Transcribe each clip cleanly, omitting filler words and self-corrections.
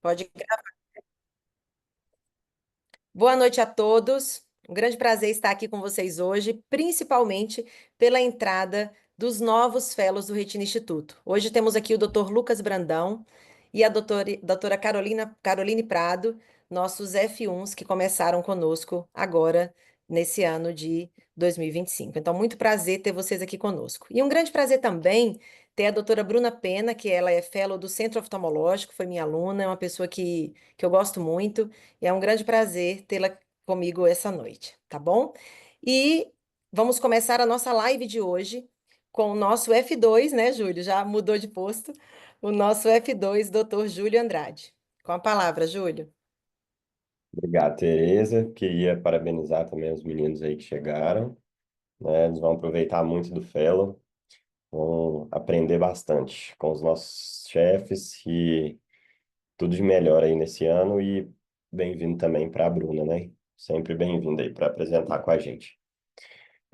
Pode. Boa noite a todos. Um grande prazer estar aqui com vocês hoje, principalmente pela entrada dos novos fellows do Retina Instituto. Hoje temos aqui o Dr. Lucas Brandão e a doutora Caroline Prado, nossos F1s que começaram conosco agora nesse ano de 2025. Então, muito prazer ter vocês aqui conosco. E um grande prazer também ter a doutora Bruna Pena, que ela é fellow do Centro Oftalmológico, foi minha aluna, é uma pessoa que eu gosto muito. E é um grande prazer tê-la comigo essa noite, tá bom? E vamos começar a nossa live de hoje com o nosso F2, né, Júlio? Já mudou de posto. O nosso F2, Dr. Júlio Andrade. Com a palavra, Júlio. Obrigado, Tereza. Queria parabenizar também os meninos aí que chegaram, né? Eles vão aproveitar muito do Fellow, vão aprender bastante com os nossos chefes e tudo de melhor aí nesse ano e bem-vindo também para a Bruna, né? Sempre bem-vindo aí para apresentar com a gente.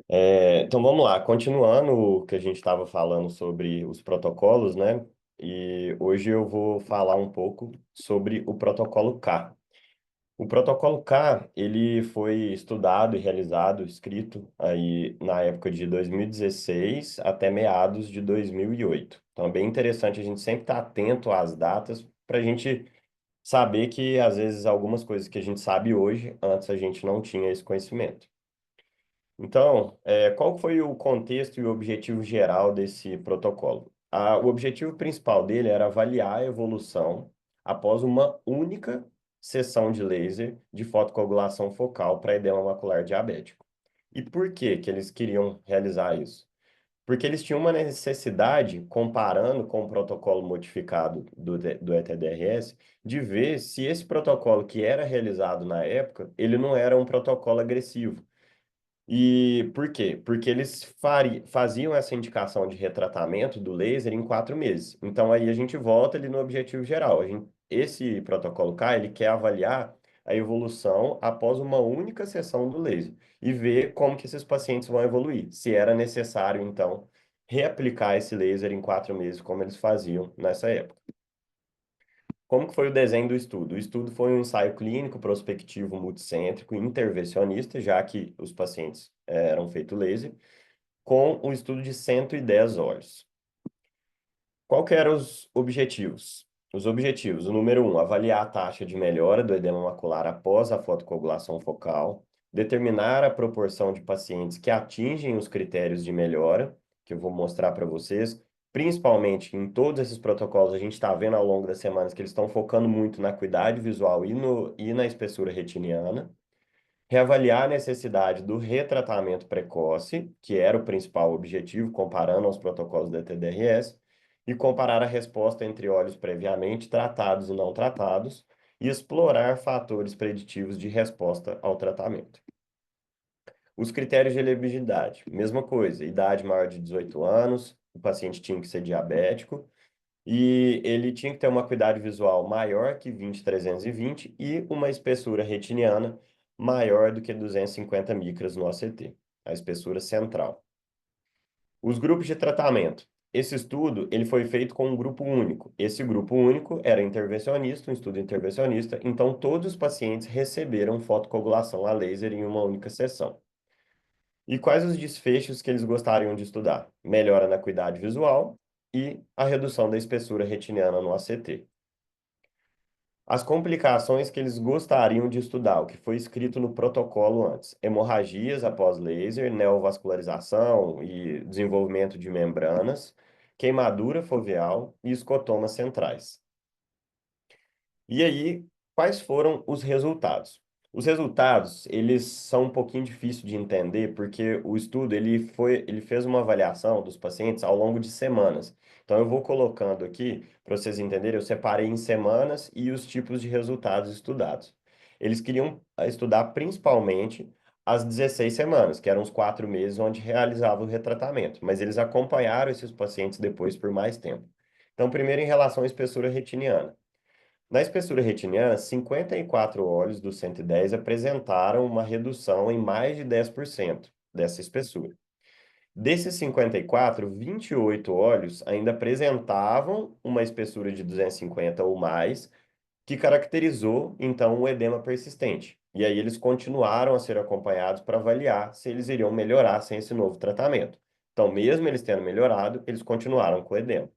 Então vamos lá, continuando o que a gente estava falando sobre os protocolos, né? E hoje eu vou falar um pouco sobre o protocolo K. O protocolo K, ele foi estudado e realizado, escrito aí na época de 2016 até meados de 2008. Então é bem interessante a gente sempre estar atento às datas para a gente saber que às vezes algumas coisas que a gente sabe hoje, antes a gente não tinha esse conhecimento. Então, qual foi o contexto e o objetivo geral desse protocolo? O objetivo principal dele era avaliar a evolução após uma única sessão de laser de fotocoagulação focal para edema macular diabético. E por que que eles queriam realizar isso? Porque eles tinham uma necessidade, comparando com o protocolo modificado do ETDRS, de ver se esse protocolo que era realizado na época, ele não era um protocolo agressivo. E por quê? Porque eles faziam essa indicação de retratamento do laser em 4 meses. Então aí a gente volta ali no objetivo geral. Esse protocolo K, ele quer avaliar a evolução após uma única sessão do laser e ver como que esses pacientes vão evoluir. Se era necessário, então, reaplicar esse laser em 4 meses, como eles faziam nessa época. Como que foi o desenho do estudo? O estudo foi um ensaio clínico prospectivo multicêntrico e intervencionista, já que os pacientes eram feitos laser, com um estudo de 110 olhos. Qual que eram os objetivos? Os objetivos, o número um, avaliar a taxa de melhora do edema macular após a fotocoagulação focal, determinar a proporção de pacientes que atingem os critérios de melhora, que eu vou mostrar para vocês, principalmente em todos esses protocolos, a gente está vendo ao longo das semanas que eles estão focando muito na acuidade visual e na espessura retiniana, reavaliar a necessidade do retratamento precoce, que era o principal objetivo, comparando aos protocolos da TDRS, e comparar a resposta entre olhos previamente tratados e não tratados, e explorar fatores preditivos de resposta ao tratamento. Os critérios de elegibilidade, mesma coisa, idade maior de 18 anos, o paciente tinha que ser diabético, e ele tinha que ter uma acuidade visual maior que 20/320 e uma espessura retiniana maior do que 250 micras no OCT, a espessura central. Os grupos de tratamento. Esse estudo ele foi feito com um grupo único. Esse grupo único era intervencionista, um estudo intervencionista, então todos os pacientes receberam fotocoagulação a laser em uma única sessão. E quais os desfechos que eles gostariam de estudar? Melhora na acuidade visual e a redução da espessura retiniana no ACT. As complicações que eles gostariam de estudar, o que foi escrito no protocolo antes: hemorragias após laser, neovascularização e desenvolvimento de membranas, queimadura foveal e escotomas centrais. E aí, quais foram os resultados? Os resultados, eles são um pouquinho difíceis de entender, porque o estudo, ele fez uma avaliação dos pacientes ao longo de semanas. Então, eu vou colocando aqui, para vocês entenderem, eu separei em semanas e os tipos de resultados estudados. Eles queriam estudar principalmente as 16 semanas, que eram os 4 meses onde realizava o retratamento, mas eles acompanharam esses pacientes depois por mais tempo. Então, primeiro em relação à espessura retiniana. Na espessura retiniana, 54 olhos dos 110 apresentaram uma redução em mais de 10% dessa espessura. Desses 54, 28 olhos ainda apresentavam uma espessura de 250 ou mais, que caracterizou, então, o edema persistente. E aí eles continuaram a ser acompanhados para avaliar se eles iriam melhorar sem esse novo tratamento. Então, mesmo eles tendo melhorado, eles continuaram com o edema.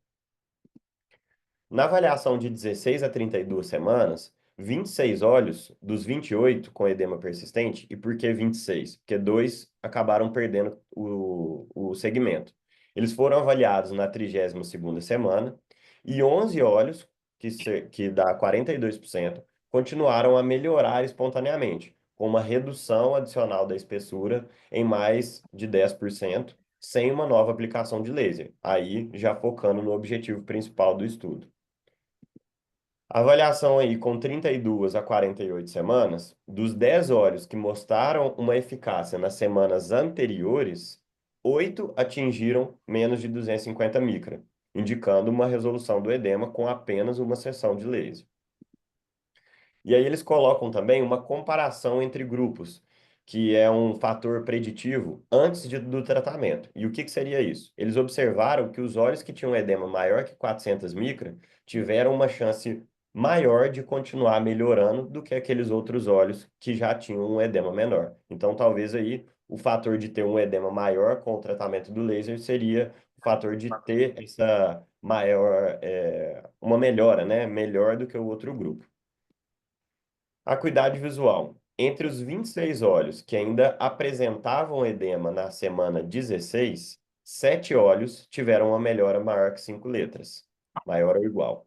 Na avaliação de 16 a 32 semanas, 26 olhos dos 28 com edema persistente, e por que 26? Porque dois acabaram perdendo o segmento. Eles foram avaliados na 32ª semana, e 11 olhos, que dá 42%, continuaram a melhorar espontaneamente, com uma redução adicional da espessura em mais de 10%, sem uma nova aplicação de laser, aí já focando no objetivo principal do estudo. A avaliação aí com 32 a 48 semanas, dos 10 óleos que mostraram uma eficácia nas semanas anteriores, 8 atingiram menos de 250 micra, indicando uma resolução do edema com apenas uma sessão de laser. E aí eles colocam também uma comparação entre grupos, que é um fator preditivo antes do tratamento. E o que que seria isso? Eles observaram que os olhos que tinham edema maior que 400 micra tiveram uma chance maior de continuar melhorando do que aqueles outros olhos que já tinham um edema menor. Então, talvez aí o fator de ter um edema maior com o tratamento do laser seria o fator de ter essa maior, uma melhora, né? Melhor do que o outro grupo. Acuidade visual. Entre os 26 olhos que ainda apresentavam edema na semana 16, 7 olhos tiveram uma melhora maior que 5 letras, maior ou igual.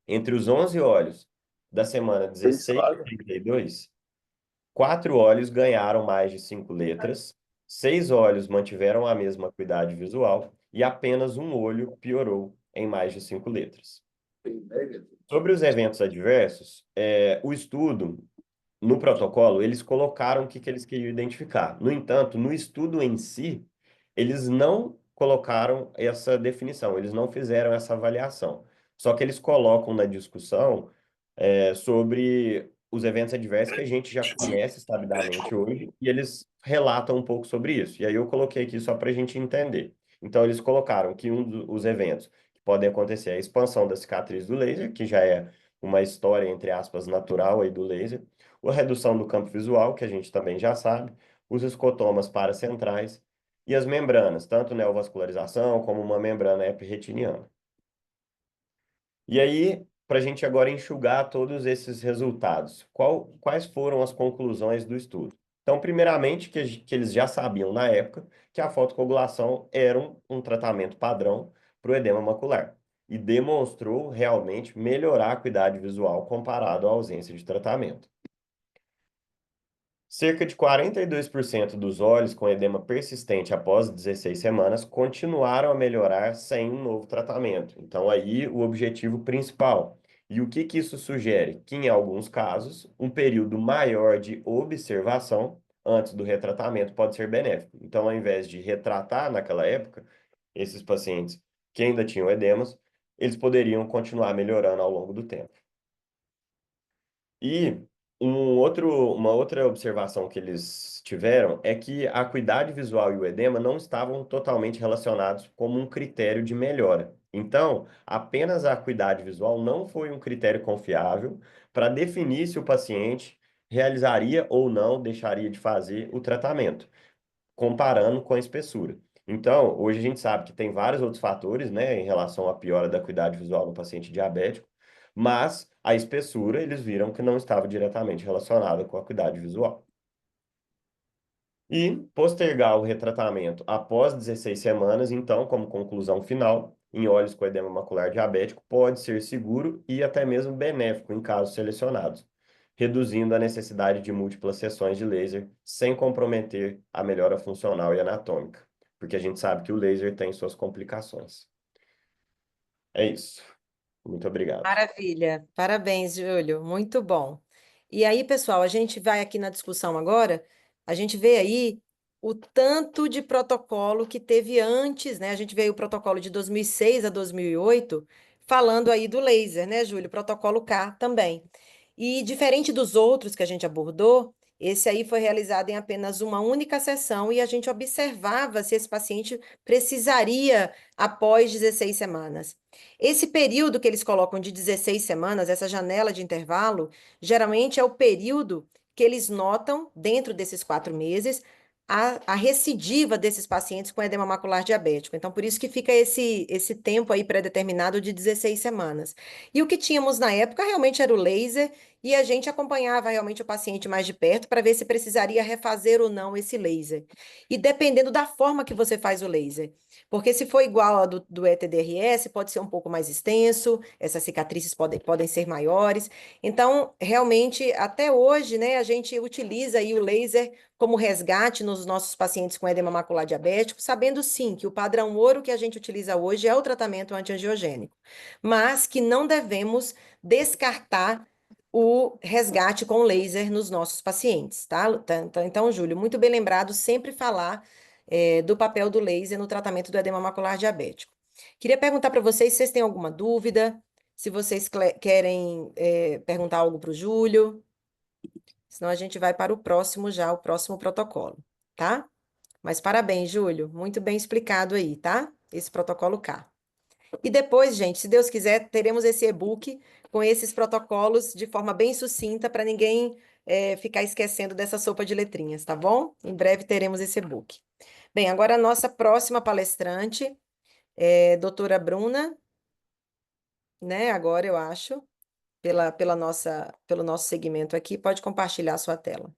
Entre os 11 olhos da semana 16 e 32, 4 olhos ganharam mais de 5 letras, 6 olhos mantiveram a mesma acuidade visual e apenas um olho piorou em mais de 5 letras. Sobre os eventos adversos, o estudo no protocolo, eles colocaram o que, que eles queriam identificar. No entanto, no estudo em si, eles não colocaram essa definição, eles não fizeram essa avaliação. Só que eles colocam na discussão sobre os eventos adversos que a gente já conhece sabidamente hoje, e eles relatam um pouco sobre isso. E aí eu coloquei aqui só para a gente entender. Então, eles colocaram que um dos eventos que podem acontecer é a expansão da cicatriz do laser, que já é uma história, entre aspas, natural aí do laser, a redução do campo visual, que a gente também já sabe, os escotomas paracentrais e as membranas, tanto neovascularização como uma membrana epirretiniana. E aí, para a gente agora enxugar todos esses resultados, quais foram as conclusões do estudo? Então, primeiramente, que eles já sabiam na época que a fotocoagulação era um tratamento padrão para o edema macular e demonstrou realmente melhorar a acuidade visual comparado à ausência de tratamento. Cerca de 42% dos olhos com edema persistente após 16 semanas continuaram a melhorar sem um novo tratamento. Então, aí o objetivo principal. E o que que isso sugere? Que, em alguns casos, um período maior de observação antes do retratamento pode ser benéfico. Então, ao invés de retratar naquela época, esses pacientes que ainda tinham edemas, eles poderiam continuar melhorando ao longo do tempo. E uma outra observação que eles tiveram é que a acuidade visual e o edema não estavam totalmente relacionados como um critério de melhora. Então, apenas a acuidade visual não foi um critério confiável para definir se o paciente realizaria ou não deixaria de fazer o tratamento comparando com a espessura. Então, hoje a gente sabe que tem vários outros fatores, né, em relação à piora da acuidade visual no paciente diabético, mas a espessura eles viram que não estava diretamente relacionada com a acuidade visual. E postergar o retratamento após 16 semanas, então, como conclusão final, em olhos com edema macular diabético, pode ser seguro e até mesmo benéfico em casos selecionados, reduzindo a necessidade de múltiplas sessões de laser sem comprometer a melhora funcional e anatômica, porque a gente sabe que o laser tem suas complicações. É isso. Muito obrigado. Maravilha. Parabéns, Júlio. Muito bom. E aí, pessoal, a gente vai aqui na discussão agora, a gente vê aí o tanto de protocolo que teve antes, né? A gente vê o protocolo de 2006 a 2008, falando aí do laser, né, Júlio? Protocolo K também. E diferente dos outros que a gente abordou, Esse aí foi realizado em apenas uma única sessão e a gente observava se esse paciente precisaria após 16 semanas. Esse período que eles colocam de 16 semanas, essa janela de intervalo, geralmente é o período que eles notam, dentro desses 4 meses, a recidiva desses pacientes com edema macular diabético. Então, por isso que fica esse tempo aí pré-determinado de 16 semanas. E o que tínhamos na época realmente era o laser, e a gente acompanhava realmente o paciente mais de perto para ver se precisaria refazer ou não esse laser. E dependendo da forma que você faz o laser. Porque se for igual ao do ETDRS, pode ser um pouco mais extenso, essas cicatrizes podem ser maiores. Então, realmente, até hoje, né, a gente utiliza aí o laser como resgate nos nossos pacientes com edema macular diabético, sabendo sim que o padrão ouro que a gente utiliza hoje é o tratamento antiangiogênico, mas que não devemos descartar o resgate com laser nos nossos pacientes, tá? Então, Júlio, muito bem lembrado, sempre falar do papel do laser no tratamento do edema macular diabético. Queria perguntar para vocês se vocês têm alguma dúvida, se vocês querem perguntar algo para o Júlio. Senão a gente vai para o próximo já, o próximo protocolo, tá? Mas parabéns, Júlio, muito bem explicado aí, tá? Esse protocolo K. E depois, gente, se Deus quiser, teremos esse e-book com esses protocolos de forma bem sucinta para ninguém ficar esquecendo dessa sopa de letrinhas, tá bom? Em breve teremos esse e-book. Bem, agora a nossa próxima palestrante é doutora Bruna, né? Agora eu acho, pelo nosso segmento aqui, pode compartilhar a sua tela.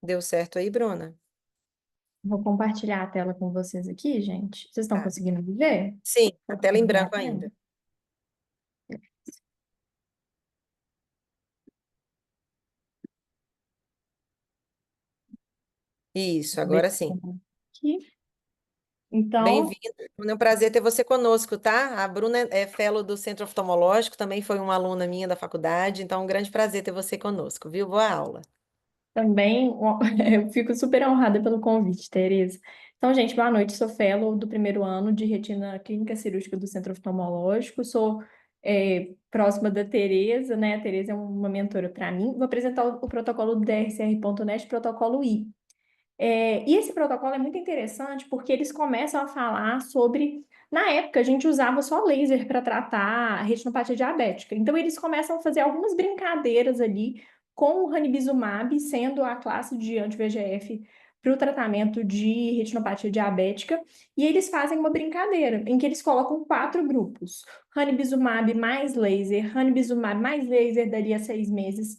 Deu certo aí, Bruna? Vou compartilhar a tela com vocês aqui, gente. Vocês estão Tá. conseguindo me ver? Sim, a tela em Minha branco tela? ainda. Isso, Deixa agora eu sim. colocar aqui. Então, Bem-vindo. É um prazer ter você conosco, tá? A Bruna é fellow do Centro Oftalmológico, também foi uma aluna minha da faculdade, então é um grande prazer ter você conosco, viu? Boa aula. também eu fico super honrada pelo convite, Tereza. Então, gente, boa noite. Sou fellow do primeiro ano de retina clínica cirúrgica do Centro Oftalmológico. Sou próxima da Tereza, né? A Tereza é uma mentora para mim. Vou apresentar o protocolo do DRCR.net, protocolo I. E esse protocolo é muito interessante porque eles começam a falar sobre. Na época, a gente usava só laser para tratar a retinopatia diabética. Então, eles começam a fazer algumas brincadeiras ali com o ranibizumab, sendo a classe de anti-VEGF para o tratamento de retinopatia diabética. E eles fazem uma brincadeira em que eles colocam 4 grupos: ranibizumab mais laser daria 6 meses,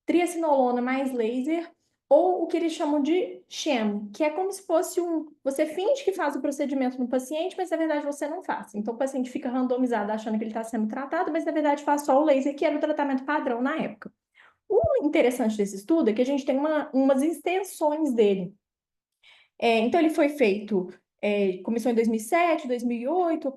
triacinolona mais laser, ou o que eles chamam de sham, que é como se fosse você finge que faz o procedimento no paciente, mas na verdade você não faz. Então o paciente fica randomizado achando que ele está sendo tratado, mas na verdade faz só o laser, que era o tratamento padrão na época. O interessante desse estudo é que a gente tem umas extensões dele. Então, ele foi feito, começou em 2007, 2008, a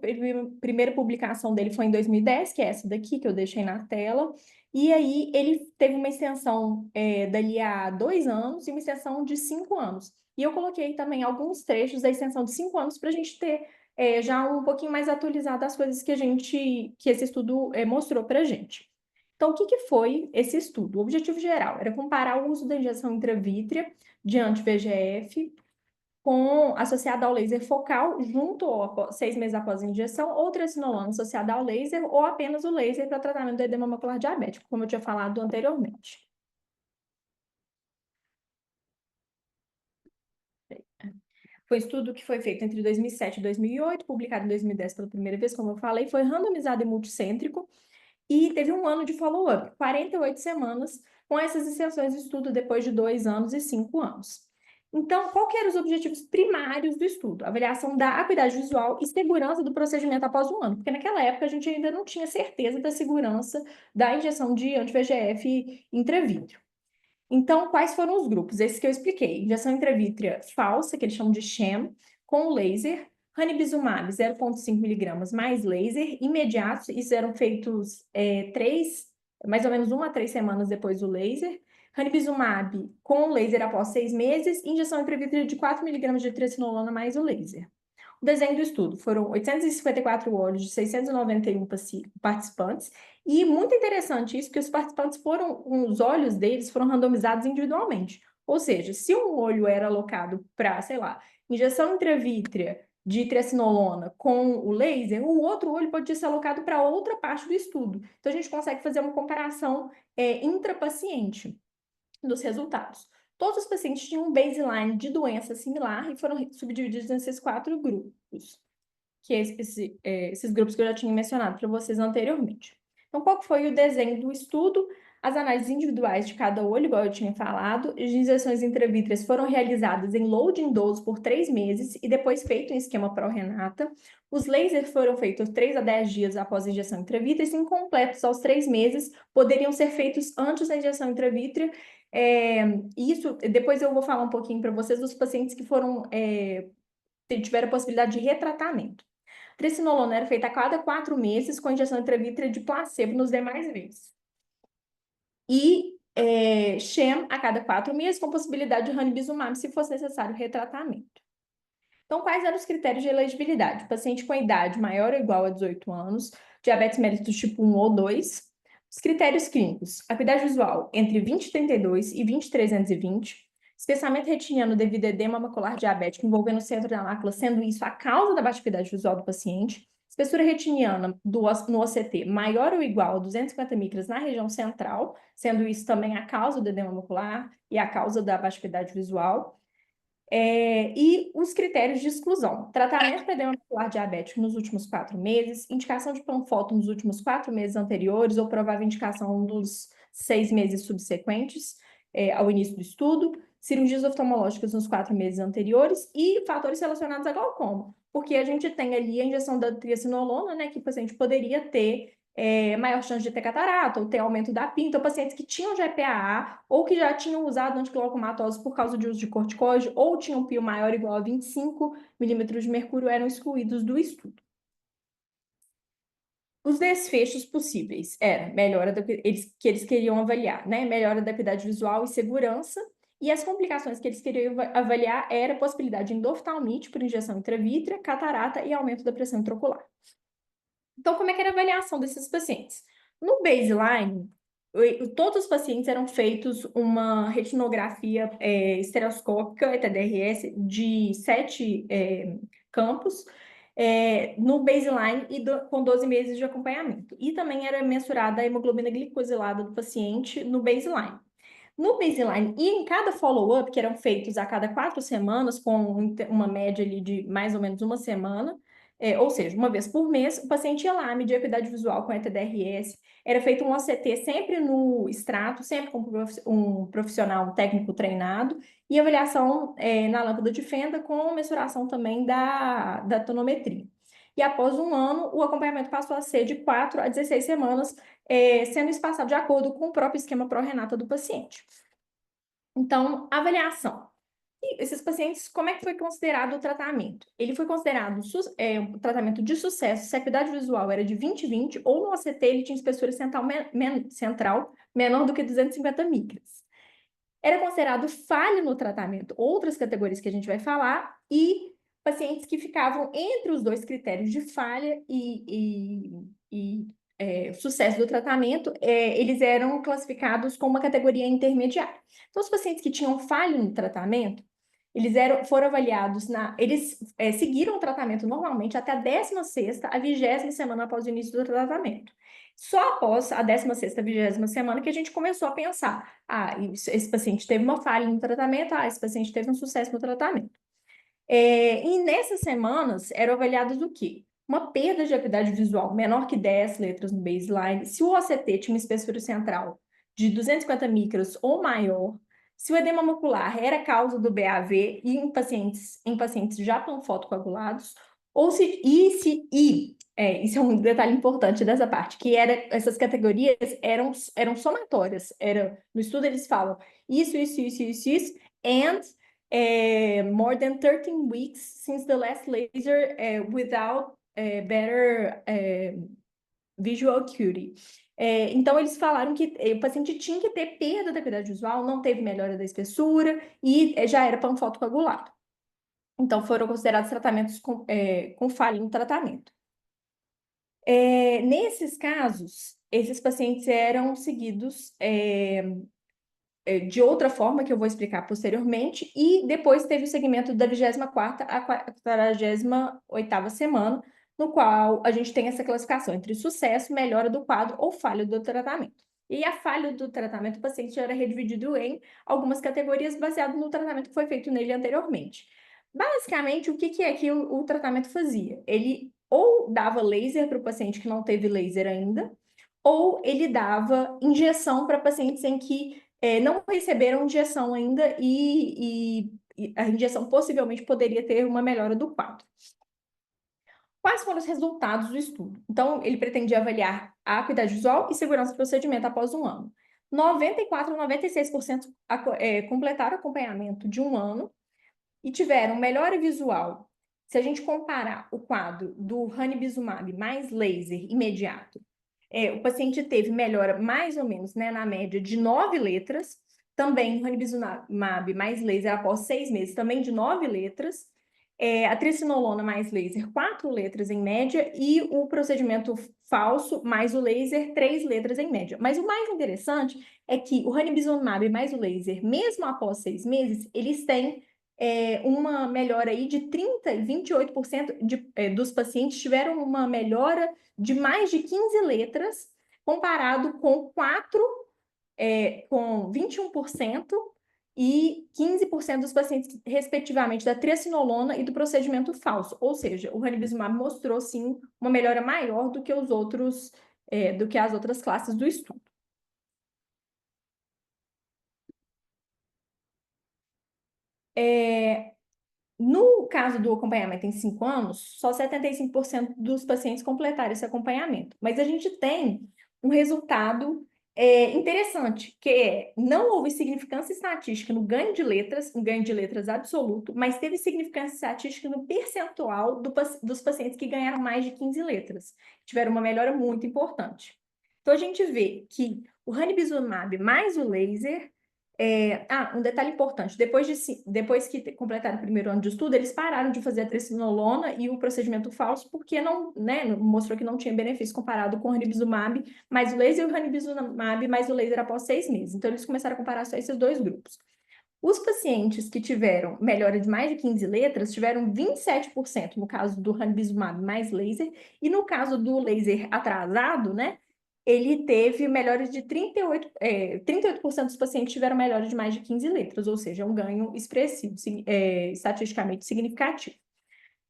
primeira publicação dele foi em 2010, que é essa daqui que eu deixei na tela, e aí ele teve uma extensão dali a 2 anos e uma extensão de 5 anos. E eu coloquei também alguns trechos da extensão de 5 anos para a gente ter já um pouquinho mais atualizado as coisas que esse estudo mostrou para a gente. Então, o que que foi esse estudo? O objetivo geral era comparar o uso da injeção intravítrea de anti-VEGF associada ao laser focal, junto ou 6 meses após a injeção, ou triacinolona associada ao laser, ou apenas o laser para tratamento do edema macular diabético, como eu tinha falado anteriormente. Foi um estudo que foi feito entre 2007 e 2008, publicado em 2010 pela primeira vez, como eu falei, foi randomizado e multicêntrico, e teve um ano de follow-up, 48 semanas, com essas extensões de estudo depois de 2 anos e 5 anos. Então, qual que eram os objetivos primários do estudo? Avaliação da acuidade visual e segurança do procedimento após 1 ano, porque naquela época a gente ainda não tinha certeza da segurança da injeção de anti-VEGF intravítrea. Então, quais foram os grupos? Esses que eu expliquei. Injeção intravítrea falsa, que eles chamam de sham, com laser, ranibizumab 0,5 miligramas mais laser, imediatos, isso eram feitos mais ou menos 1 a 3 semanas depois do laser. ranibizumab com laser após 6 meses, injeção intravítrea de 4 mg de triacinolona mais o laser. O desenho do estudo foram 854 olhos de 691 participantes, e muito interessante isso, porque os participantes os olhos deles foram randomizados individualmente. Ou seja, se um olho era alocado para, sei lá, injeção intravítrea de triacinolona com o laser, o outro olho pode ser alocado para outra parte do estudo. Então, a gente consegue fazer uma comparação intrapaciente dos resultados. Todos os pacientes tinham um baseline de doença similar e foram subdivididos nesses 4 grupos, que é esses grupos que eu já tinha mencionado para vocês anteriormente. Então, qual foi o desenho do estudo? As análises individuais de cada olho, igual eu tinha falado, as injeções intravítreas foram realizadas em loading dose por 3 meses e depois feito em esquema pró-renata. Os lasers foram feitos 3 a 10 dias após a injeção intravítrea e incompletos aos 3 meses, poderiam ser feitos antes da injeção intravítrea. Isso, depois eu vou falar um pouquinho para vocês dos pacientes que tiveram a possibilidade de retratamento. Triacinolona era feita a cada 4 meses, com injeção intravítrea de placebo nos demais meses. E sham a cada 4 meses, com possibilidade de ranibizumab, se fosse necessário retratamento. Então, quais eram os critérios de elegibilidade? Paciente com idade maior ou igual a 18 anos, diabetes mellitus tipo 1 ou 2. Os critérios clínicos: acuidade visual entre 20/32 e 20/320. Espessamento retiniano devido a edema macular diabético envolvendo o centro da mácula, sendo isso a causa da baixa acuidade visual do paciente. Espessura retiniana no OCT maior ou igual a 250 micras na região central, sendo isso também a causa do edema macular e a causa da baixa acuidade visual. E os critérios de exclusão: tratamento para edema macular diabético nos últimos 4 meses, indicação de panfoto nos últimos 4 meses anteriores ou provável indicação nos 6 meses subsequentes ao início do estudo, cirurgias oftalmológicas nos 4 meses anteriores e fatores relacionados a glaucoma, porque a gente tem ali a injeção da triacinolona, né, que o paciente poderia ter maior chance de ter catarata ou ter aumento da PIN. Então, pacientes que tinham GPAA ou que já tinham usado antiglaucomatose por causa de uso de corticoide ou tinham PIO maior ou igual a 25 milímetros de mercúrio eram excluídos do estudo. Os desfechos possíveis eram melhora que eles queriam avaliar, né? Melhora da acuidade visual e segurança. E as complicações que eles queriam avaliar era a possibilidade de endoftalmite por injeção intravítrea, catarata e aumento da pressão intraocular. Então, como é que era a avaliação desses pacientes? No baseline, todos os pacientes eram feitos uma retinografia estereoscópica, ETDRS, de 7 campos, no baseline e com 12 meses de acompanhamento. E também era mensurada a hemoglobina glicosilada do paciente no baseline. No baseline e em cada follow-up, que eram feitos a cada 4 semanas, com uma média ali de mais ou menos uma semana, ou seja, uma vez por mês, o paciente ia lá, medir a acuidade visual com ETDRS, era feito um OCT sempre no extrato, sempre com um profissional, um técnico treinado, e avaliação na lâmpada de fenda com mensuração também da tonometria. E após um ano, o acompanhamento passou a ser de 4 a 16 semanas, sendo espaçado de acordo com o próprio esquema pró-renata do paciente. Então, avaliação. E esses pacientes, como é que foi considerado o tratamento? Ele foi considerado um tratamento de sucesso se a acuidade visual era de 20/20 ou no OCT ele tinha espessura central menor do que 250 micras. Era considerado falha no tratamento, outras categorias que a gente vai falar, e pacientes que ficavam entre os 2 critérios de falha e sucesso do tratamento, eles eram classificados com uma categoria intermediária. Então, os pacientes que tinham falha no tratamento, eles foram avaliados eles seguiram o tratamento normalmente até a 16ª, a 20ª semana após o início do tratamento. Só após a 16ª, 20ª semana que a gente começou a pensar, esse paciente teve uma falha no tratamento, esse paciente teve um sucesso no tratamento. E nessas semanas eram avaliados o quê? Uma perda de acuidade visual menor que 10 letras no baseline, se o OCT tinha uma espessura central de 250 micras ou maior, se o edema macular era causa do BAV e em pacientes já panfotocoagulados, isso é um detalhe importante dessa parte, que essas categorias eram somatórias. No estudo eles falam isso, and more than 13 weeks since the last laser without better visual acuity. Então, eles falaram que o paciente tinha que ter perda da acuidade visual, não teve melhora da espessura e já era panfoto coagulado. Então, foram considerados tratamentos com falha no tratamento. Nesses casos, esses pacientes eram seguidos de outra forma, que eu vou explicar posteriormente, e depois teve o segmento da 24ª à 48ª semana, no qual a gente tem essa classificação entre sucesso, melhora do quadro ou falha do tratamento. E a falha do tratamento, o paciente era redividido em algumas categorias baseado no tratamento que foi feito nele anteriormente. Basicamente, o que é que o tratamento fazia? Ele ou dava laser para o paciente que não teve laser ainda, ou ele dava injeção para pacientes em que não receberam injeção ainda e a injeção possivelmente poderia ter uma melhora do quadro. Quais foram os resultados do estudo? Então, ele pretendia avaliar a acuidade visual e segurança do procedimento após um ano. 94 a 96% completaram acompanhamento de um ano e tiveram melhora visual. Se a gente comparar o quadro do ranibizumab mais laser imediato, o paciente teve melhora mais ou menos, né, na média de 9 letras, também ranibizumab mais laser após 6 meses, também de 9 letras, a tricinolona mais laser, 4 letras em média, e o procedimento falso mais o laser, 3 letras em média. Mas o mais interessante é que o ranibizumab mais o laser, mesmo após 6 meses, eles têm uma melhora aí de 30% e 28% dos pacientes tiveram uma melhora de mais de 15 letras, comparado com 21% e 15% dos pacientes, respectivamente, da triacinolona e do procedimento falso. Ou seja, o ranibizumab mostrou, sim, uma melhora maior do que os outros, do que as outras classes do estudo. No caso do acompanhamento em 5 anos, só 75% dos pacientes completaram esse acompanhamento. Mas a gente tem um resultado interessante, que não houve significância estatística no ganho de letras, um ganho de letras absoluto, mas teve significância estatística no percentual dos pacientes que ganharam mais de 15 letras. Tiveram uma melhora muito importante. Então, a gente vê que o ranibizumab mais o laser... um detalhe importante, depois que completaram o primeiro ano de estudo, eles pararam de fazer a tricinolona e o procedimento falso, porque mostrou que não tinha benefício comparado com o ranibizumab mais o laser e o ranibizumab mais o laser após 6 meses. Então, eles começaram a comparar só esses dois grupos. Os pacientes que tiveram melhora de mais de 15 letras tiveram 27% no caso do ranibizumab mais laser, e no caso do laser atrasado, né, ele teve melhores de 38% dos pacientes tiveram melhora de mais de 15 letras, ou seja, um ganho expressivo, estatisticamente significativo.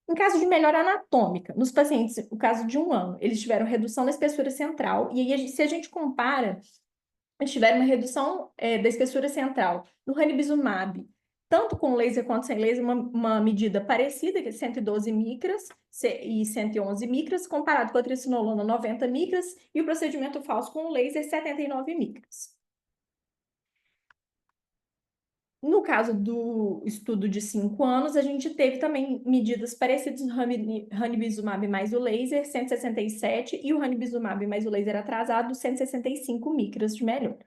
Em caso de melhora anatômica, nos pacientes, o caso de um ano, eles tiveram redução da espessura central, e aí, se a gente compara, eles tiveram uma redução da espessura central no ranibizumab, tanto com laser quanto sem laser, uma medida parecida, que é 112 micras e 111 micras, comparado com a tricinolona, 90 micras, e o procedimento falso com o laser, 79 micras. No caso do estudo de 5 anos, a gente teve também medidas parecidas no ranibizumab mais o laser, 167, e o ranibizumab mais o laser atrasado, 165 micras de melhora.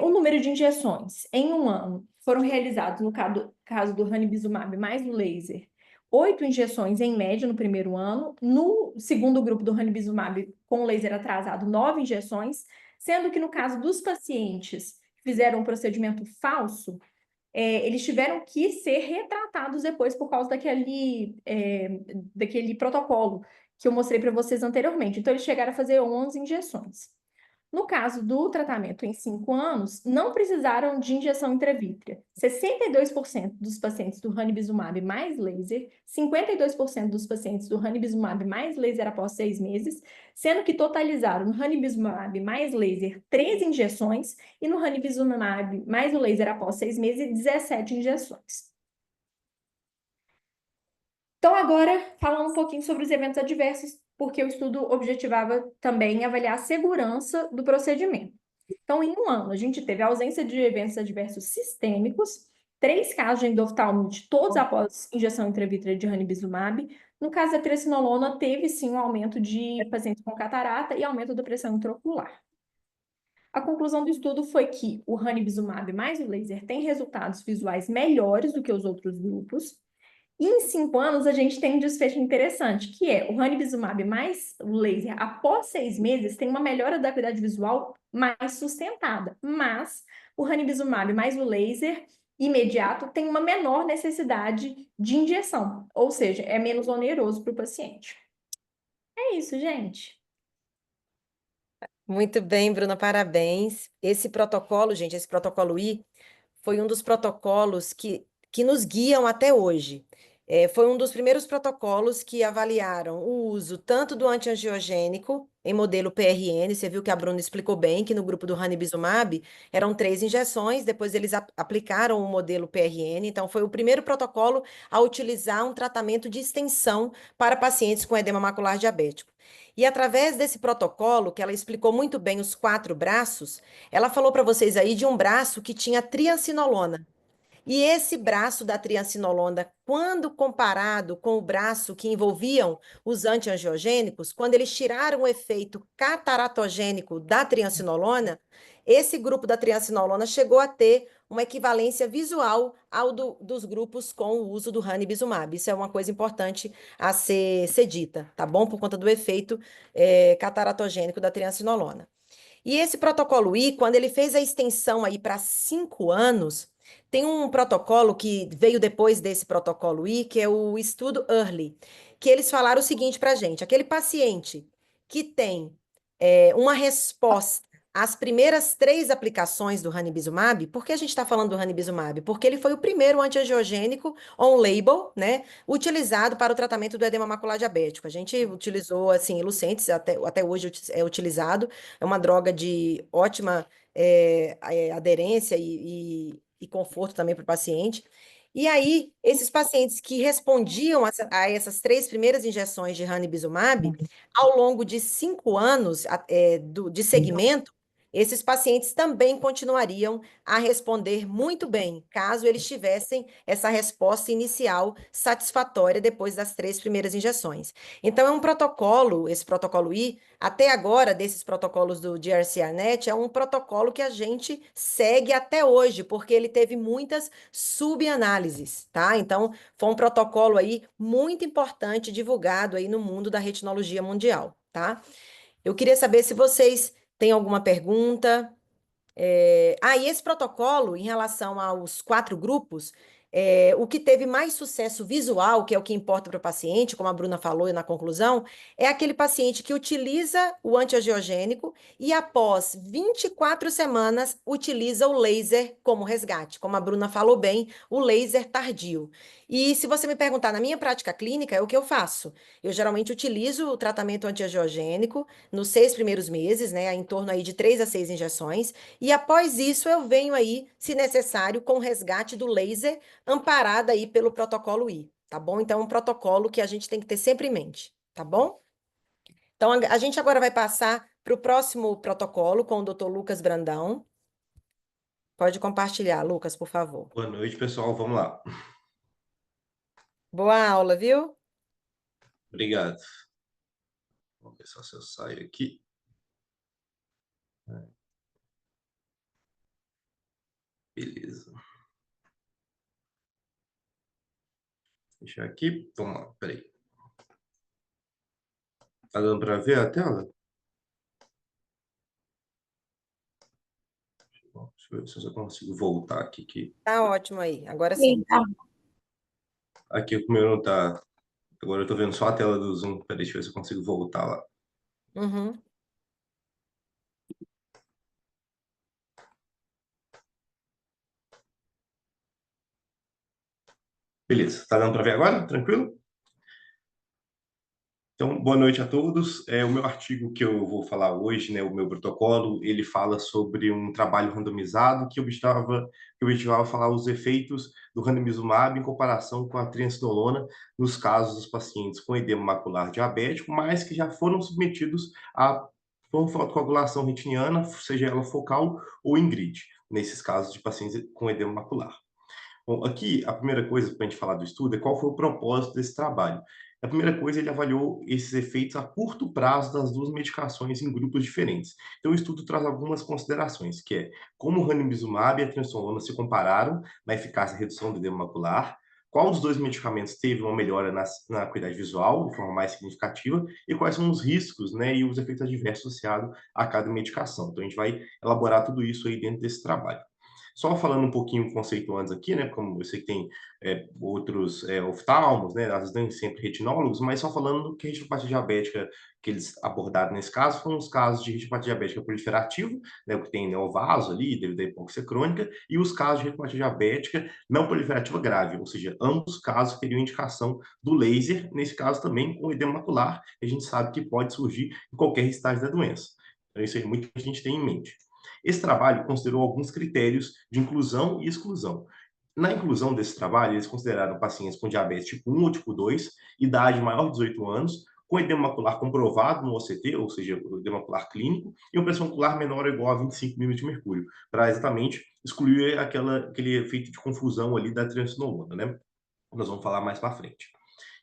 O número de injeções em um ano foram realizados, no caso do ranibizumab mais o laser, 8 injeções em média no primeiro ano. No segundo grupo do ranibizumab com laser atrasado, 9 injeções, sendo que no caso dos pacientes que fizeram um procedimento falso, eles tiveram que ser retratados depois por causa daquele protocolo que eu mostrei para vocês anteriormente. Então, eles chegaram a fazer 11 injeções. No caso do tratamento em 5 anos, não precisaram de injeção intravítrea. 62% dos pacientes do ranibizumab mais laser, 52% dos pacientes do ranibizumab mais laser após 6 meses, sendo que totalizaram no ranibizumab mais laser 13 injeções e no ranibizumab mais o laser após 6 meses 17 injeções. Então, agora, falando um pouquinho sobre os eventos adversos, porque o estudo objetivava também avaliar a segurança do procedimento. Então, em um ano, a gente teve a ausência de eventos adversos sistêmicos, 3 casos de endoftalmite, todos após injeção intravítrea de ranibizumab, No caso da triacinolona, teve sim um aumento de pacientes com catarata e aumento da pressão intraocular. A conclusão do estudo foi que o ranibizumab mais o laser tem resultados visuais melhores do que os outros grupos. E em 5 anos, a gente tem um desfecho interessante, que é o ranibizumab mais o laser, após 6 meses, tem uma melhora da acuidade visual mais sustentada. Mas o ranibizumab mais o laser imediato tem uma menor necessidade de injeção, ou seja, é menos oneroso para o paciente. É isso, gente. Muito bem, Bruna, parabéns. Esse protocolo, gente, esse protocolo I, foi um dos protocolos que nos guiam até hoje. Foi um dos primeiros protocolos que avaliaram o uso tanto do antiangiogênico em modelo PRN. Você viu que a Bruna explicou bem que no grupo do ranibizumab eram 3 injeções, depois eles aplicaram o modelo PRN. Então, foi o primeiro protocolo a utilizar um tratamento de extensão para pacientes com edema macular diabético. E através desse protocolo, que ela explicou muito bem os 4 braços, ela falou para vocês aí de um braço que tinha triancinolona. E esse braço da triancinolona, quando comparado com o braço que envolviam os antiangiogênicos, quando eles tiraram o efeito cataratogênico da triancinolona, esse grupo da triancinolona chegou a ter uma equivalência visual ao dos grupos com o uso do ranibizumab. Isso é uma coisa importante a ser dita, tá bom? Por conta do efeito cataratogênico da triancinolona. E esse protocolo I, quando ele fez a extensão aí para 5 anos, tem um protocolo que veio depois desse protocolo I, que é o estudo Early, que eles falaram o seguinte para a gente: aquele paciente que tem uma resposta às primeiras 3 aplicações do ranibizumab. Por que a gente está falando do ranibizumab? Porque ele foi o primeiro antiangiogênico on-label, né, utilizado para o tratamento do edema macular diabético. A gente utilizou, assim, Lucentis, até hoje é utilizado, é uma droga de ótima aderência e conforto também para o paciente. E aí, esses pacientes que respondiam a essas 3 primeiras injeções de ranibizumab, ao longo de 5 anos de segmento, esses pacientes também continuariam a responder muito bem, caso eles tivessem essa resposta inicial satisfatória depois das 3 primeiras injeções. Então, é um protocolo, esse protocolo I, até agora, desses protocolos do DRCR-NET, é um protocolo que a gente segue até hoje, porque ele teve muitas subanálises, tá? Então, foi um protocolo aí muito importante, divulgado aí no mundo da retinologia mundial, tá? Eu queria saber se vocês têm alguma pergunta. E esse protocolo, em relação aos 4 grupos, o que teve mais sucesso visual, que é o que importa para o paciente, como a Bruna falou na conclusão, é aquele paciente que utiliza o antiangiogênico e, após 24 semanas, utiliza o laser como resgate. Como a Bruna falou bem, o laser tardio. E se você me perguntar, na minha prática clínica, é o que eu faço. Eu geralmente utilizo o tratamento antiangiogênico nos 6 primeiros meses, né, em torno aí de 3 a 6 injeções, e após isso eu venho aí, se necessário, com o resgate do laser, amparada aí pelo protocolo I, tá bom? Então, é um protocolo que a gente tem que ter sempre em mente, tá bom? Então, a gente agora vai passar para o próximo protocolo com o Dr. Lucas Brandão. Pode compartilhar, Lucas, por favor. Boa noite, pessoal. Vamos lá. Boa aula, viu? Obrigado. Vamos ver só se eu saio aqui. Beleza. Fechar aqui. Vamos lá, peraí. Tá dando para ver a tela? Deixa eu ver se eu consigo voltar aqui. Tá ótimo aí, agora sim. Aqui o meu não tá. Agora eu tô vendo só a tela do Zoom. Peraí, deixa eu ver se eu consigo voltar lá. Uhum. Beleza. Tá dando para ver agora? Tranquilo? Então, boa noite a todos. O meu artigo que eu vou falar hoje, né, o meu protocolo, ele fala sobre um trabalho randomizado que objetivava falar os efeitos do ranibizumab em comparação com a triancinolona nos casos dos pacientes com edema macular diabético, mas que já foram submetidos a fotocoagulação retiniana, seja ela focal ou em grid, nesses casos de pacientes com edema macular. Bom, aqui a primeira coisa para a gente falar do estudo é qual foi o propósito desse trabalho. A primeira coisa, ele avaliou esses efeitos a curto prazo das duas medicações em grupos diferentes. Então, o estudo traz algumas considerações, que é como o ranibizumab e a triamcinolona se compararam na eficácia e redução do edema macular, qual dos dois medicamentos teve uma melhora na acuidade visual, de forma mais significativa, e quais são os riscos, né, e os efeitos adversos associados a cada medicação. Então, a gente vai elaborar tudo isso aí dentro desse trabalho. Só falando um pouquinho o conceito antes aqui, né, como eu sei que tem outros oftalmos, né, às vezes nem sempre retinólogos, mas só falando que a retinopatia diabética que eles abordaram nesse caso foram os casos de retinopatia diabética proliferativa, né, o que tem neovaso ali, devido à hipóxia crônica, e os casos de retinopatia diabética não proliferativa grave, ou seja, ambos os casos teriam indicação do laser, nesse caso também com edema macular, que a gente sabe que pode surgir em qualquer estágio da doença. Então, isso é muito que a gente tem em mente. Esse trabalho considerou alguns critérios de inclusão e exclusão. Na inclusão desse trabalho, eles consideraram pacientes com diabetes tipo 1 ou tipo 2, idade maior de 18 anos, com edema macular comprovado no OCT, ou seja, o edema macular clínico, e uma pressão ocular menor ou igual a 25 milímetros de mercúrio, para exatamente excluir aquele efeito de confusão ali da triamcinolona, né? Nós vamos falar mais para frente.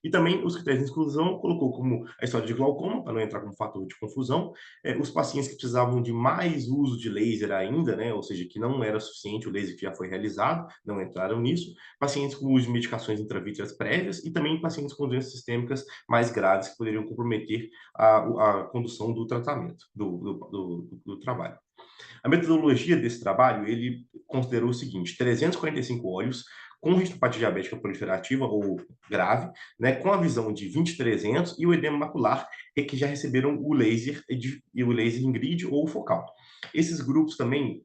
E também os critérios de exclusão colocou como a história de glaucoma, para não entrar como fator de confusão, os pacientes que precisavam de mais uso de laser ainda, né, ou seja, que não era suficiente o laser que já foi realizado, não entraram nisso, pacientes com uso de medicações intravítreas prévias e também pacientes com doenças sistêmicas mais graves que poderiam comprometer a condução do tratamento, do trabalho. A metodologia desse trabalho, ele considerou o seguinte: 345 olhos com retinopatia diabética proliferativa ou grave, né, com a visão de 20/300 e o edema macular, que já receberam o laser e o laser em grid ou focal. Esses grupos também,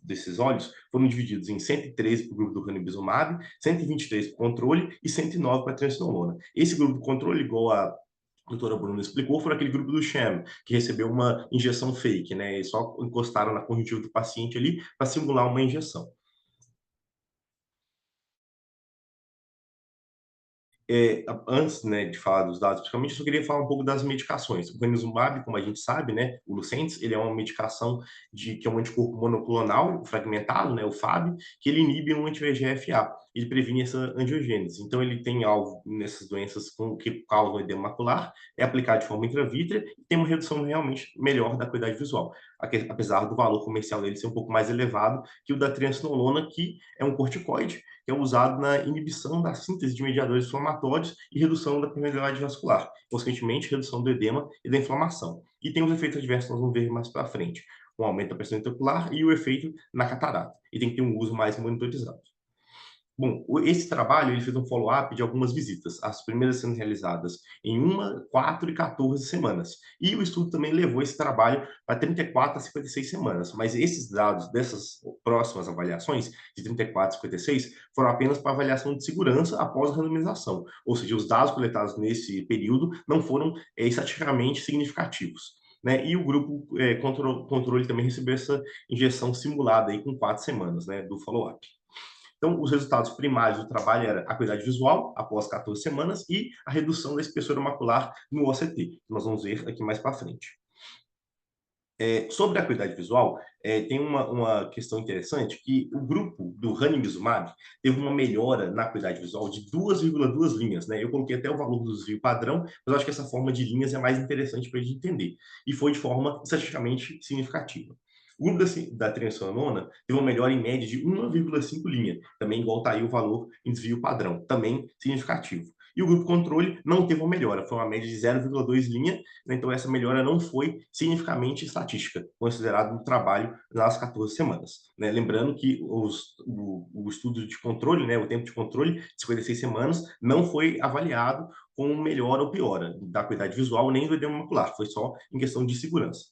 desses olhos, foram divididos em 113 para o grupo do ranibizumab, 123 para o controle e 109 para a triamcinolona. Esse grupo do controle, igual a doutora Bruna explicou, foi aquele grupo do sham, que recebeu uma injeção fake, né? Eles só encostaram na conjuntiva do paciente ali para simular uma injeção. Antes, né, de falar dos dados, principalmente, eu só queria falar um pouco das medicações. O ranibizumab, como a gente sabe, né, o Lucentis, ele é uma medicação que é um anticorpo monoclonal fragmentado, né, o FAB, que ele inibe um anti-VEGF-A. Ele previne essa angiogênese. Então, ele tem alvo nessas doenças que causam edema macular, é aplicado de forma intravítrea e tem uma redução realmente melhor da acuidade visual, apesar do valor comercial dele ser um pouco mais elevado que o da triamcinolona, que é um corticoide, que é usado na inibição da síntese de mediadores inflamatórios e redução da permeabilidade vascular, consequentemente, redução do edema e da inflamação. E tem os efeitos adversos que nós vamos ver mais para frente, o aumento da pressão intraocular e o efeito na catarata. E tem que ter um uso mais monitorizado. Bom, esse trabalho ele fez um follow-up de algumas visitas, as primeiras sendo realizadas em 1, 4 e 14 semanas. E o estudo também levou esse trabalho para 34 a 56 semanas. Mas esses dados dessas próximas avaliações, de 34 a 56, foram apenas para avaliação de segurança após a randomização. Ou seja, os dados coletados nesse período não foram estatisticamente significativos. Né? E o grupo controle também recebeu essa injeção simulada aí com 4 semanas, né, do follow-up. Então, os resultados primários do trabalho era a acuidade visual após 14 semanas e a redução da espessura macular no OCT. Nós vamos ver aqui mais para frente. Sobre a acuidade visual, tem uma questão interessante, que o grupo do ranibizumab teve uma melhora na acuidade visual de 2,2 linhas, né? Eu coloquei até o valor do desvio padrão, mas eu acho que essa forma de linhas é mais interessante para a gente entender. E foi de forma estatisticamente significativa. O grupo da triamcinolona teve uma melhora em média de 1,5 linha, também igual está aí o valor em desvio padrão, também significativo. E o grupo controle não teve uma melhora, foi uma média de 0,2 linha, né? Então essa melhora não foi significativamente estatística, considerado no trabalho nas 14 semanas. Né? Lembrando que o estudo de controle, né, o tempo de controle de 56 semanas, não foi avaliado com melhora ou piora da acuidade visual nem do edema macular, foi só em questão de segurança.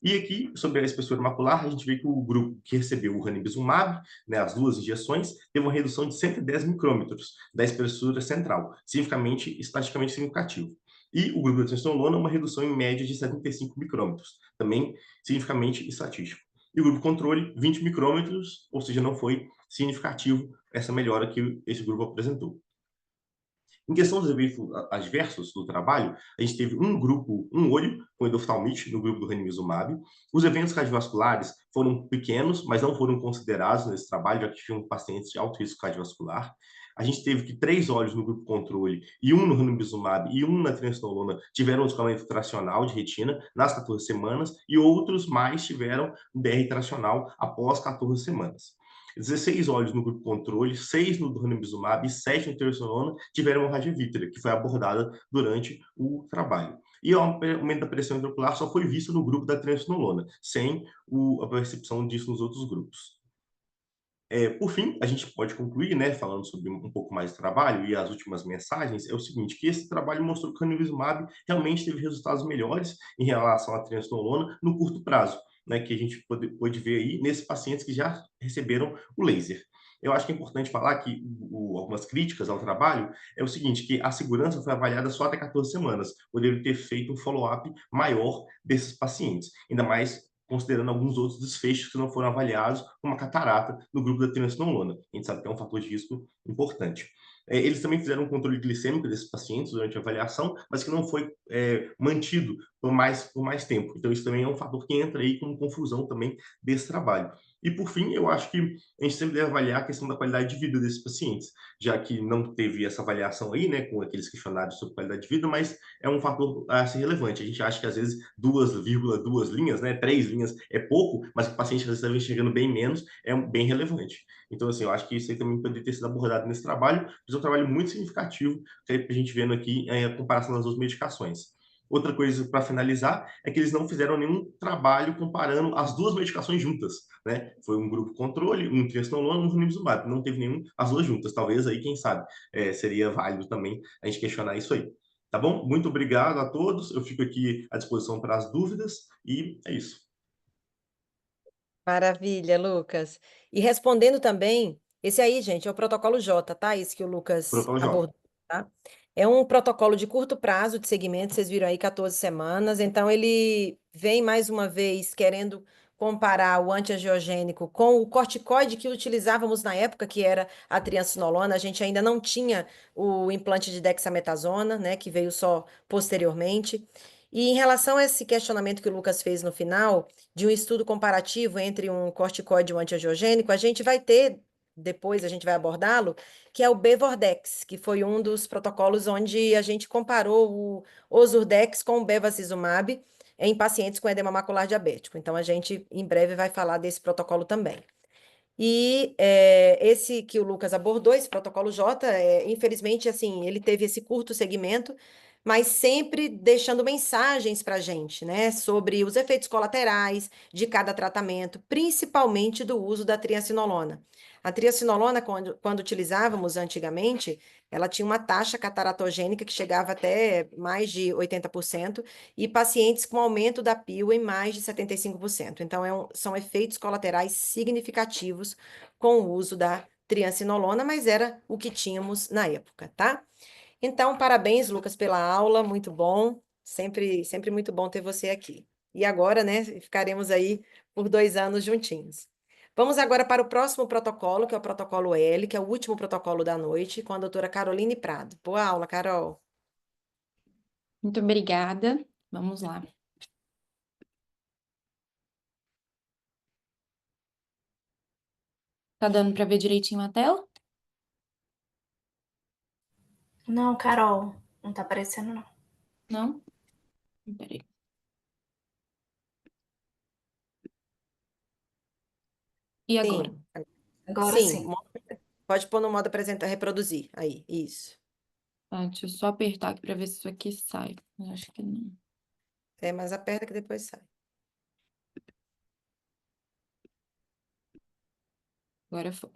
E aqui, sobre a espessura macular, a gente vê que o grupo que recebeu o ranibizumab, né, as duas injeções, teve uma redução de 110 micrômetros da espessura central, estatisticamente significativo. E o grupo da triamcinolona, uma redução em média de 75 micrômetros, também significativamente estatístico. E o grupo controle, 20 micrômetros, ou seja, não foi significativo essa melhora que esse grupo apresentou. Em questão dos eventos adversos do trabalho, a gente teve um grupo, um olho com endoftalmite no grupo do ranibizumab. Os eventos cardiovasculares foram pequenos, mas não foram considerados nesse trabalho, já que tinham pacientes de alto risco cardiovascular. A gente teve que 3 olhos no grupo controle e um no ranibizumab e um na triamcinolona tiveram um descolamento tracional de retina nas 14 semanas e outros mais tiveram DR tracional após 14 semanas. 16 olhos no grupo controle, 6 no ranibizumab e 7 no triamcinolona tiveram hemorragia vítrea, que foi abordada durante o trabalho. E o aumento da pressão intraocular só foi visto no grupo da triamcinolona, sem a percepção disso nos outros grupos. Por fim, a gente pode concluir, né, falando sobre um pouco mais de trabalho e as últimas mensagens, é o seguinte, que esse trabalho mostrou que o ranibizumab realmente teve resultados melhores em relação à triamcinolona no curto prazo, né, que a gente pôde ver aí nesses pacientes que já receberam o laser. Eu acho que é importante falar que algumas críticas ao trabalho é o seguinte, que a segurança foi avaliada só até 14 semanas, poderia ter feito um follow-up maior desses pacientes, ainda mais considerando alguns outros desfechos que não foram avaliados, como a catarata no grupo da triamcinolona. A gente sabe que é um fator de risco importante. Eles também fizeram um controle glicêmico desses pacientes durante a avaliação, mas que não foi mantido por mais tempo. Então, isso também é um fator que entra aí como confusão também desse trabalho. E, por fim, eu acho que a gente sempre deve avaliar a questão da qualidade de vida desses pacientes, já que não teve essa avaliação aí, né, com aqueles questionários sobre qualidade de vida, mas é um fator a ser relevante. A gente acha que, às vezes, 2,2 linhas, né, 3 linhas é pouco, mas que o paciente, às vezes, está enxergando bem menos, é bem relevante. Então, assim, eu acho que isso aí também poderia ter sido abordado nesse trabalho, mas é um trabalho muito significativo, que a gente vendo aqui a comparação das duas medicações. Outra coisa para finalizar é que eles não fizeram nenhum trabalho comparando as duas medicações juntas, né? Foi um grupo controle, um triamcinolona, um ranibizumab, não teve nenhum as duas juntas. Talvez aí, quem sabe, seria válido também a gente questionar isso aí. Tá bom? Muito obrigado a todos. Eu fico aqui à disposição para as dúvidas e é isso. Maravilha, Lucas. E respondendo também, esse aí, gente, é o protocolo J, tá? Esse que o Lucas Protocolo J. abordou, tá? É um protocolo de curto prazo de segmento, vocês viram aí 14 semanas. Então, ele vem mais uma vez querendo comparar o antiangiogênico com o corticoide que utilizávamos na época, que era a triamcinolona. A gente ainda não tinha o implante de dexametasona, né, que veio só posteriormente. E em relação a esse questionamento que o Lucas fez no final, de um estudo comparativo entre um corticoide e um antiangiogênico, a gente vai ter, depois a gente vai abordá-lo, que é o Bevordex, que foi um dos protocolos onde a gente comparou o Ozurdex com o bevacizumab em pacientes com edema macular diabético. Então, a gente, em breve, vai falar desse protocolo também. E esse que o Lucas abordou, esse protocolo J, infelizmente, assim, ele teve esse curto segmento, mas sempre deixando mensagens para a gente, né, sobre os efeitos colaterais de cada tratamento, principalmente do uso da triacinolona. A triacinolona, quando utilizávamos antigamente, ela tinha uma taxa cataratogênica que chegava até mais de 80%, e pacientes com aumento da PIO em mais de 75%. Então, são efeitos colaterais significativos com o uso da triamcinolona, mas era o que tínhamos na época, tá? Então, parabéns, Lucas, pela aula, muito bom. Sempre, sempre muito bom ter você aqui. E agora, né, ficaremos aí por 2 anos juntinhos. Vamos agora para o próximo protocolo, que é o protocolo L, que é o último protocolo da noite, com a doutora Caroline Prado. Boa aula, Carol. Muito obrigada. Vamos lá. Tá dando para ver direitinho a tela? Não, Carol, não tá aparecendo, não. Não? Peraí. E agora? Sim, Agora sim. sim. Pode pôr no modo apresentar, reproduzir. Aí, isso. Tá, deixa eu só apertar aqui para ver se isso aqui sai. Eu acho que não. Mas aperta que depois sai. Agora foi.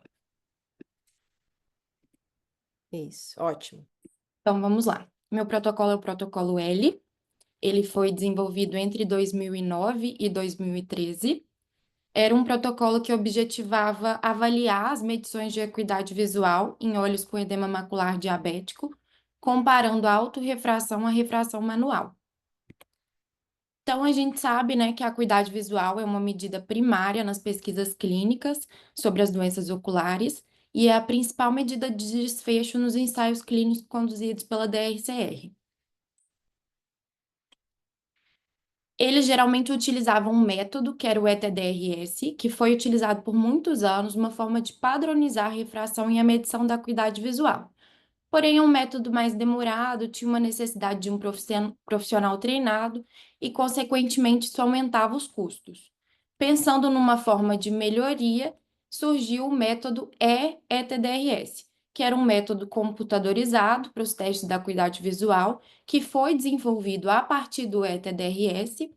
Isso, ótimo. Então, vamos lá. Meu protocolo é o protocolo L. Ele foi desenvolvido entre 2009 e 2013. Era um protocolo que objetivava avaliar as medições de acuidade visual em olhos com edema macular diabético, comparando a autorrefração à refração manual. Então, a gente sabe, né, que a acuidade visual é uma medida primária nas pesquisas clínicas sobre as doenças oculares e é a principal medida de desfecho nos ensaios clínicos conduzidos pela DRCR. Eles geralmente utilizavam um método, que era o ETDRS, que foi utilizado por muitos anos, uma forma de padronizar a refração e a medição da acuidade visual. Porém, é um método mais demorado, tinha uma necessidade de um profissional treinado e, consequentemente, isso aumentava os custos. Pensando numa forma de melhoria, surgiu o método ETDRS, que era um método computadorizado para os testes da acuidade visual, que foi desenvolvido a partir do ETDRS,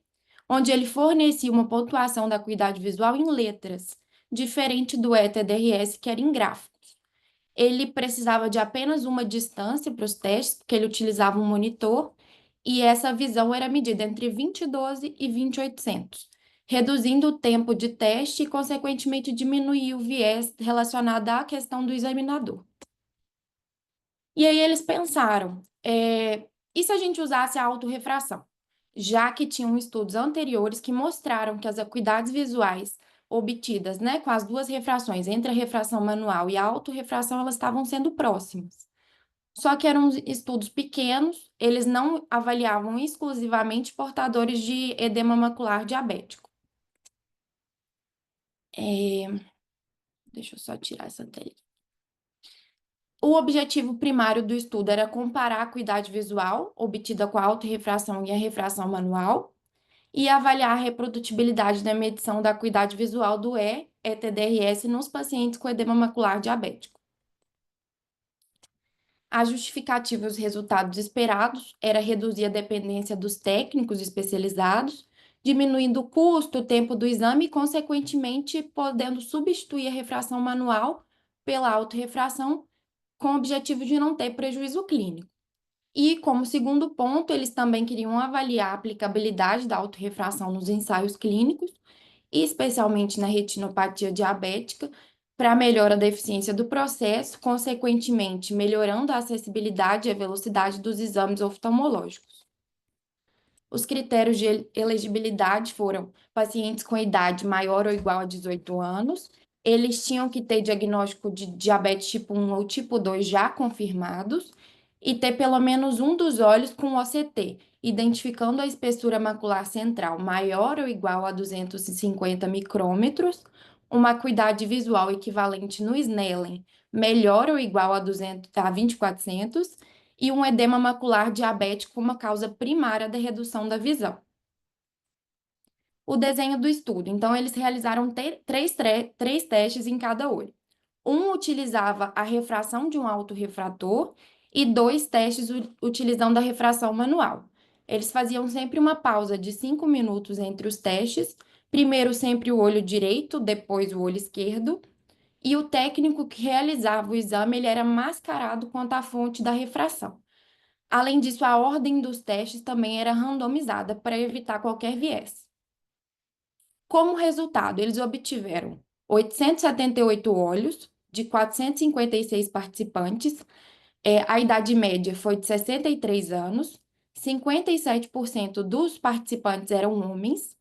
onde ele fornecia uma pontuação da acuidade visual em letras, diferente do ETDRS, que era em gráficos. Ele precisava de apenas uma distância para os testes, porque ele utilizava um monitor, e essa visão era medida entre 20/12 e 20/800, reduzindo o tempo de teste e, consequentemente, diminuir o viés relacionado à questão do examinador. E aí eles pensaram, e se a gente usasse a autorrefração? Já que tinham estudos anteriores que mostraram que as acuidades visuais obtidas, né, com as duas refrações, entre a refração manual e a autorrefração, elas estavam sendo próximas. Só que eram estudos pequenos, eles não avaliavam exclusivamente portadores de edema macular diabético. Deixa eu só tirar essa tela. O objetivo primário do estudo era comparar a acuidade visual obtida com a autorrefração e a refração manual e avaliar a reprodutibilidade da medição da acuidade visual do ETDRS nos pacientes com edema macular diabético. A justificativa e os resultados esperados era reduzir a dependência dos técnicos especializados, diminuindo o custo, o tempo do exame e, consequentemente, podendo substituir a refração manual pela autorrefração, com o objetivo de não ter prejuízo clínico. E, como segundo ponto, eles também queriam avaliar a aplicabilidade da autorrefração nos ensaios clínicos, especialmente na retinopatia diabética, para melhora da eficiência do processo, consequentemente melhorando a acessibilidade e a velocidade dos exames oftalmológicos. Os critérios de elegibilidade foram pacientes com idade maior ou igual a 18 anos, eles tinham que ter diagnóstico de diabetes tipo 1 ou tipo 2 já confirmados e ter pelo menos um dos olhos com OCT, identificando a espessura macular central maior ou igual a 250 micrômetros, uma acuidade visual equivalente no Snellen melhor ou igual a 2400 e um edema macular diabético como causa primária da redução da visão. O desenho do estudo. Então, eles realizaram três testes em cada olho. Um utilizava a refração de um autorrefrator e 2 testes utilizando a refração manual. Eles faziam sempre uma pausa de 5 minutos entre os testes, primeiro sempre o olho direito, depois o olho esquerdo, e o técnico que realizava o exame ele era mascarado quanto à fonte da refração. Além disso, a ordem dos testes também era randomizada para evitar qualquer viés. Como resultado, eles obtiveram 878 olhos de 456 participantes, a idade média foi de 63 anos, 57% dos participantes eram homens.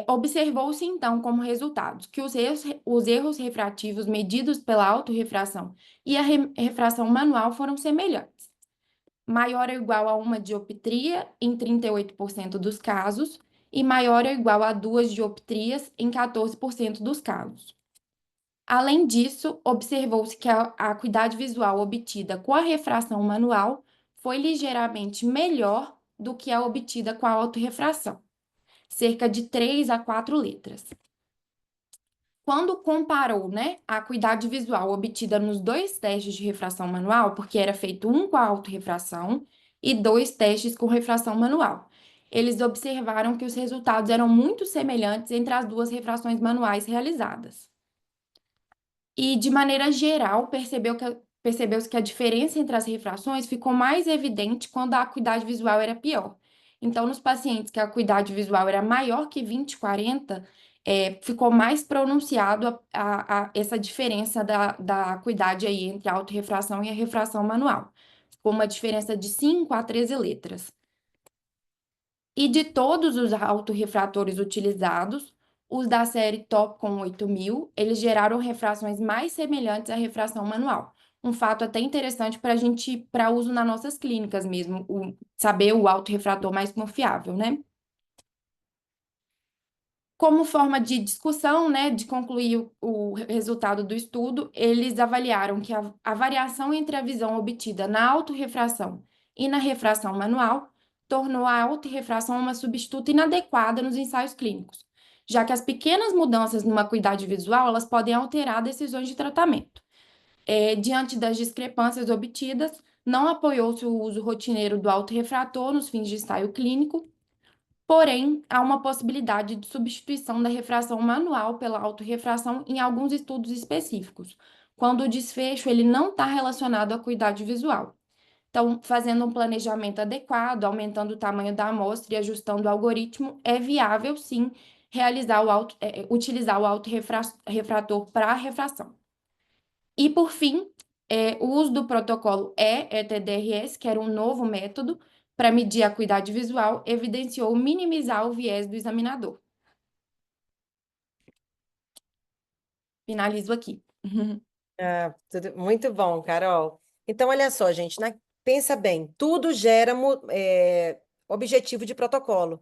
Observou-se, então, como resultados, que os erros refrativos medidos pela autorrefração e a refração manual foram semelhantes. Maior ou igual a 1 dioptria em 38% dos casos e maior ou igual a 2 dioptrias em 14% dos casos. Além disso, observou-se que a acuidade visual obtida com a refração manual foi ligeiramente melhor do que a obtida com a autorrefração, cerca de 3 a 4 letras. Quando comparou, a acuidade visual obtida nos 2 testes de refração manual, porque era feito um com a autorrefração e 2 testes com refração manual, eles observaram que os resultados eram muito semelhantes entre as 2 refrações manuais realizadas. E, de maneira geral, percebeu-se que a diferença entre as refrações ficou mais evidente quando a acuidade visual era pior. Então, nos pacientes que a acuidade visual era maior que 20/40, ficou mais pronunciado essa diferença da acuidade aí entre a autorrefração e a refração manual. Ficou uma diferença de 5 a 13 letras. E de todos os autorrefratores utilizados, os da série Top com 8.000, eles geraram refrações mais semelhantes à refração manual. Um fato até interessante para uso nas nossas clínicas mesmo, saber o autorrefrator mais confiável, né? Como forma de discussão, né, de concluir o resultado do estudo, eles avaliaram que a variação entre a visão obtida na autorrefração e na refração manual tornou a autorrefração uma substituta inadequada nos ensaios clínicos, já que as pequenas mudanças numa acuidade visual elas podem alterar decisões de tratamento. Diante das discrepâncias obtidas, não apoiou-se o uso rotineiro do autorrefrator nos fins de ensaio clínico. Porém, há uma possibilidade de substituição da refração manual pela autorrefração em alguns estudos específicos, quando o desfecho ele não está relacionado à acuidade visual. Então, fazendo um planejamento adequado, aumentando o tamanho da amostra e ajustando o algoritmo, é viável, sim, utilizar o autorrefrator para a refração. E, por fim, o uso do protocolo ETDRS, que era um novo método para medir a acuidade visual, evidenciou minimizar o viés do examinador. Finalizo aqui. Muito bom, Carol. Então, olha só, gente, pensa bem, tudo gera objetivo de protocolo.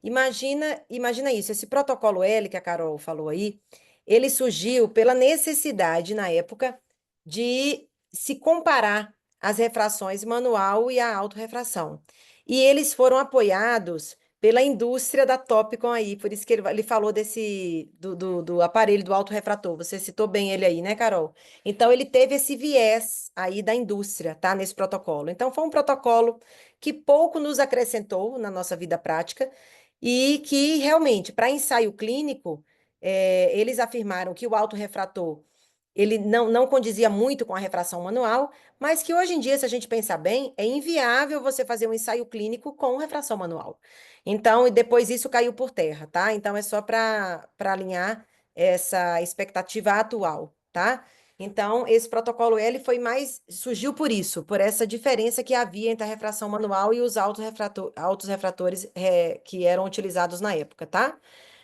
Imagina isso, esse protocolo L que a Carol falou aí, ele surgiu pela necessidade na época de se comparar as refrações manual e a autorrefração. E eles foram apoiados pela indústria da Topcon aí, por isso que ele falou do aparelho do autorrefrator. Você citou bem ele aí, né, Carol? Então ele teve esse viés aí da indústria, tá, nesse protocolo. Então foi um protocolo que pouco nos acrescentou na nossa vida prática, e que realmente, para ensaio clínico, eles afirmaram que o autorrefrator ele não condizia muito com a refração manual, mas que hoje em dia, se a gente pensar bem, é inviável você fazer um ensaio clínico com refração manual. Então, e depois isso caiu por terra, tá? Então, é só para alinhar essa expectativa atual, tá? Então, esse protocolo L surgiu por isso, por essa diferença que havia entre a refração manual e os autorrefratores que eram utilizados na época, tá?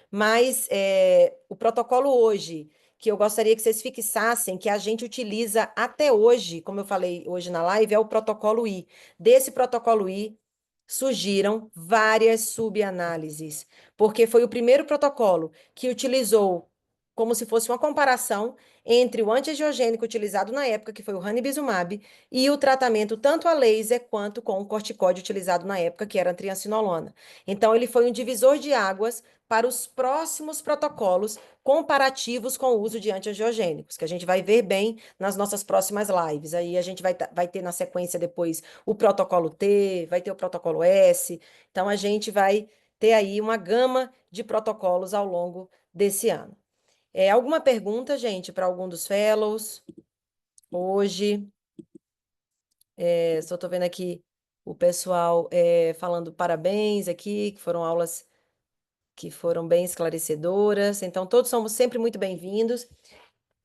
Mas o protocolo hoje, que eu gostaria que vocês fixassem, que a gente utiliza até hoje, como eu falei hoje na live, é o protocolo I. Desse protocolo I, surgiram várias subanálises, porque foi o primeiro protocolo que utilizou como se fosse uma comparação entre o antiangiogênico utilizado na época, que foi o ranibizumab, e o tratamento tanto a laser quanto com o corticóide utilizado na época, que era a triancinolona. Então, ele foi um divisor de águas para os próximos protocolos comparativos com o uso de antiangiogênicos, que a gente vai ver bem nas nossas próximas lives. Aí a gente vai ter na sequência depois o protocolo T, vai ter o protocolo S. Então, a gente vai ter aí uma gama de protocolos ao longo desse ano. Alguma pergunta, gente, para algum dos fellows? Hoje, só estou vendo aqui o pessoal falando parabéns aqui, que foram aulas que foram bem esclarecedoras. Então, todos somos sempre muito bem-vindos.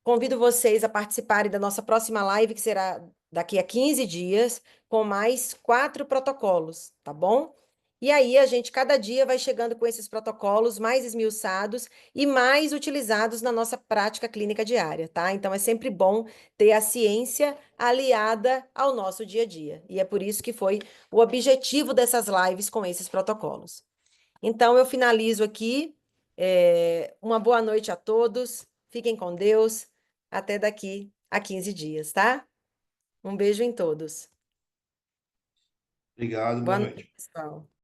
Convido vocês a participarem da nossa próxima live, que será daqui a 15 dias, com mais 4 protocolos, tá bom? E aí, a gente, cada dia, vai chegando com esses protocolos mais esmiuçados e mais utilizados na nossa prática clínica diária, tá? Então, é sempre bom ter a ciência aliada ao nosso dia a dia. E é por isso que foi o objetivo dessas lives com esses protocolos. Então, eu finalizo aqui. Uma boa noite a todos. Fiquem com Deus. Até daqui a 15 dias, tá? Um beijo em todos. Obrigado, boa Boa noite, noite. pessoal.